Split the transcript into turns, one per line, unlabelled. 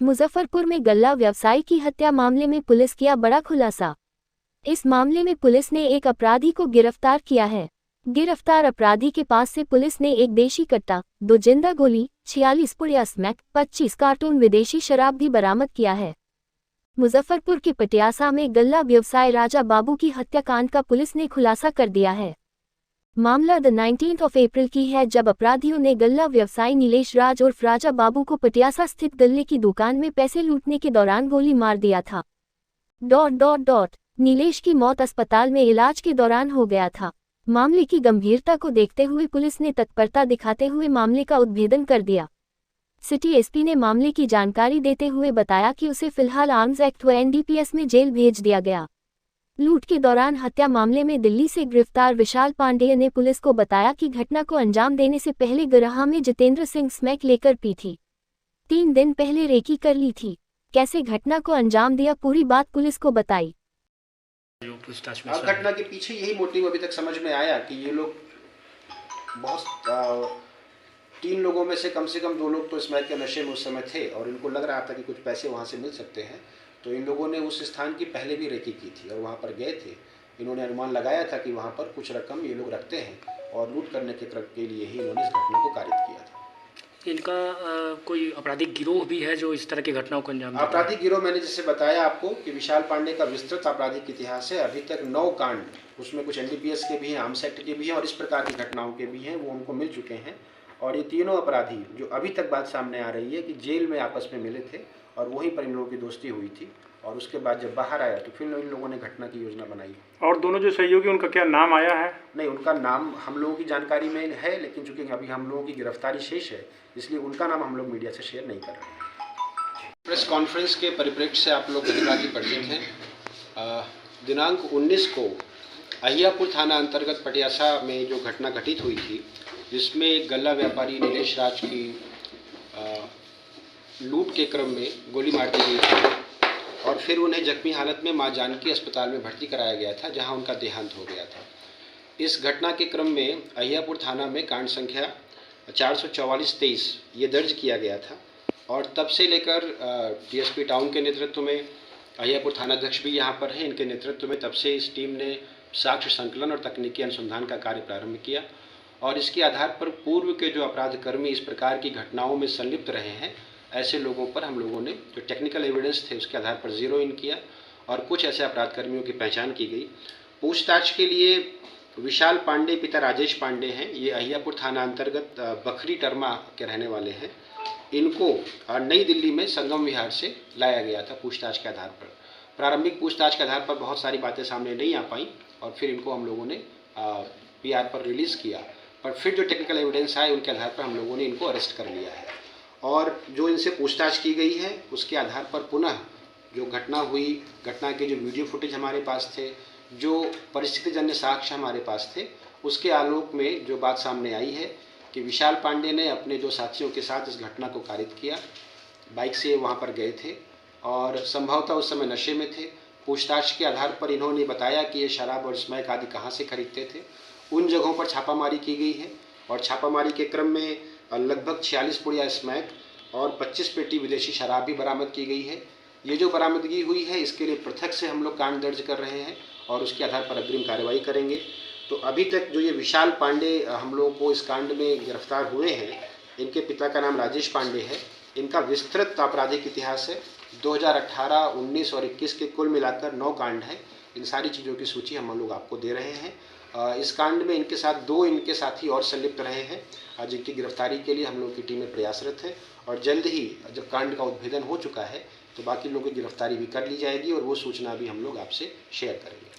मुजफ्फरपुर में गल्ला व्यवसायी की हत्या मामले में पुलिस किया बड़ा खुलासा। इस मामले में पुलिस ने एक अपराधी को गिरफ्तार किया है। गिरफ्तार अपराधी के पास से पुलिस ने एक देशी कट्टा, 2 जिंदा गोली, 46 पुड़िया स्मैक, 25 कार्टून विदेशी शराब भी बरामद किया है। मुजफ्फरपुर के पटियासा में गल्ला व्यवसायी राजा बाबू की हत्याकांड का पुलिस ने खुलासा कर दिया है। मामला 19 अप्रैल की है, जब अपराधियों ने गल्ला व्यवसायी नीलेश राज उर्फ राजा बाबू को पटियासा स्थित गल्ले की दुकान में पैसे लूटने के दौरान गोली मार दिया था। नीलेश की मौत अस्पताल में इलाज के दौरान हो गया था। मामले की गंभीरता को देखते हुए पुलिस ने तत्परता दिखाते हुए मामले का उद्भेदन कर दिया। सिटी एसपी ने मामले की जानकारी देते हुए बताया कि उसे फिलहाल आर्म्स एक्ट व एनडीपीएस में जेल भेज दिया गया। लूट के दौरान हत्या मामले में दिल्ली से गिरफ्तार विशाल पांडेय ने पुलिस को बताया कि घटना को अंजाम देने से पहले गराहा में जितेंद्र सिंह स्मैक लेकर पी थी। 3 दिन पहले रेकी कर ली थी। कैसे घटना को अंजाम दिया, पूरी बात पुलिस को बताई।
घटना के पीछे यही मोटिव अभी तक समझ में आया कि ये लोग बहुत 3 लोगों में से कम 2 लोग तो स्मैक के नशे में उस समय थे और इनको लग रहा था कि कुछ पैसे वहाँ से मिल सकते हैं, तो इन लोगों ने उस स्थान की पहले भी रेकी की थी और वहाँ पर गए थे। इन्होंने अनुमान लगाया था कि वहाँ पर कुछ रकम ये लोग रखते हैं और लूट करने के लिए ही इन्होंने इस घटना को कारित किया था।
इनका कोई आपराधिक गिरोह भी है जो इस तरह की घटनाओं को अंजाम देता है?
आपराधिक गिरोह मैंने जैसे बताया आपको कि विशाल पांडे का विस्तृत आपराधिक इतिहास है। अभी तक 9 कांड, उसमें कुछ एनडीपीएस के भी हैं, आर्म्स एक्ट के भी हैं और इस प्रकार की घटनाओं के भी हैं, वो उनको मिल चुके हैं। और ये तीनों अपराधी जो अभी तक बात सामने आ रही है कि जेल में आपस में मिले थे और वहीं पर इन लोगों की दोस्ती हुई थी और उसके बाद जब बाहर आया तो फिर इन लोगों ने घटना की योजना बनाई।
और दोनों जो सहयोगी उनका क्या नाम आया है?
नहीं, उनका नाम हम लोगों की जानकारी में है, लेकिन चूंकि अभी हम लोगों की गिरफ्तारी शेष है इसलिए उनका नाम हम लोग मीडिया से शेयर नहीं कर रहे हैं। प्रेस कॉन्फ्रेंस के परिप्रेक्ष्य से आप लोग अधिकारी परिचित हैं। दिनांक 19 को अहियापुर थाना अंतर्गत पटियासा में जो घटना घटित हुई थी, जिसमें एक गल्ला व्यापारी नीलेश राज की लूट के क्रम में गोली मार दी गई थी और फिर उन्हें जख्मी हालत में मां जानकी अस्पताल में भर्ती कराया गया था, जहां उनका देहांत हो गया था। इस घटना के क्रम में अहियापुर थाना में कांड संख्या 444-23 ये दर्ज किया गया था और तब से लेकर डीएसपी टाउन के नेतृत्व में, अहियापुर थानाध्यक्ष भी यहाँ पर हैं, इनके नेतृत्व में तब से इस टीम ने साक्ष्य संकलन और तकनीकी अनुसंधान का कार्य प्रारंभ किया और इसके आधार पर पूर्व के जो अपराधकर्मी इस प्रकार की घटनाओं में संलिप्त रहे हैं, ऐसे लोगों पर हम लोगों ने जो टेक्निकल एविडेंस थे उसके आधार पर जीरो इन किया और कुछ ऐसे अपराधकर्मियों की पहचान की गई। पूछताछ के लिए विशाल पांडे पिता राजेश पांडे हैं, ये अहियापुर थाना अंतर्गत बखरी टर्मा के रहने वाले हैं। इनको नई दिल्ली में संगम विहार से लाया गया था पूछताछ के आधार पर। प्रारंभिक पूछताछ के आधार पर बहुत सारी बातें सामने नहीं आ पाई और फिर इनको हम लोगों ने पीआर पर रिलीज़ किया, पर फिर जो टेक्निकल एविडेंस आए उनके आधार पर हम लोगों ने इनको अरेस्ट कर लिया है और जो इनसे पूछताछ की गई है उसके आधार पर पुनः जो घटना हुई, घटना के जो वीडियो फुटेज हमारे पास थे, जो परिस्थितिजन्य साक्ष्य हमारे पास थे, उसके आलोक में जो बात सामने आई है कि विशाल पांडे ने अपने 2 साथियों के साथ इस घटना को कारित किया। बाइक से वहाँ पर गए थे और संभवतः उस समय नशे में थे। पूछताछ के आधार पर इन्होंने बताया कि ये शराब और स्मैक आदि कहाँ से खरीदते थे। उन जगहों पर छापामारी की गई है और छापामारी के क्रम में लगभग 46 पुड़िया स्मैक और 25 पेटी विदेशी शराब भी बरामद की गई है। ये जो बरामदगी हुई है इसके लिए पृथक से हम लोग कांड दर्ज कर रहे हैं और उसके आधार पर अग्रिम कार्रवाई करेंगे। तो अभी तक जो ये विशाल पांडे हम लोगों को इस कांड में गिरफ्तार हुए हैं, इनके पिता का नाम राजेश पांडे है। इनका विस्तृत आपराधिक इतिहास है। 2018, 19 और 21 के कुल मिलाकर 9 कांड हैं। इन सारी चीज़ों की सूची हम लोग आपको दे रहे हैं। इस कांड में इनके साथ 2 इनके साथी और संलिप्त रहे हैं, जिनकी गिरफ्तारी के लिए हम लोग की टीमें प्रयासरत है और जल्द ही जब कांड का उद्भेदन हो चुका है तो बाकी लोगों की गिरफ्तारी भी कर ली जाएगी और वो सूचना भी हम लोग आपसे शेयर करेंगे।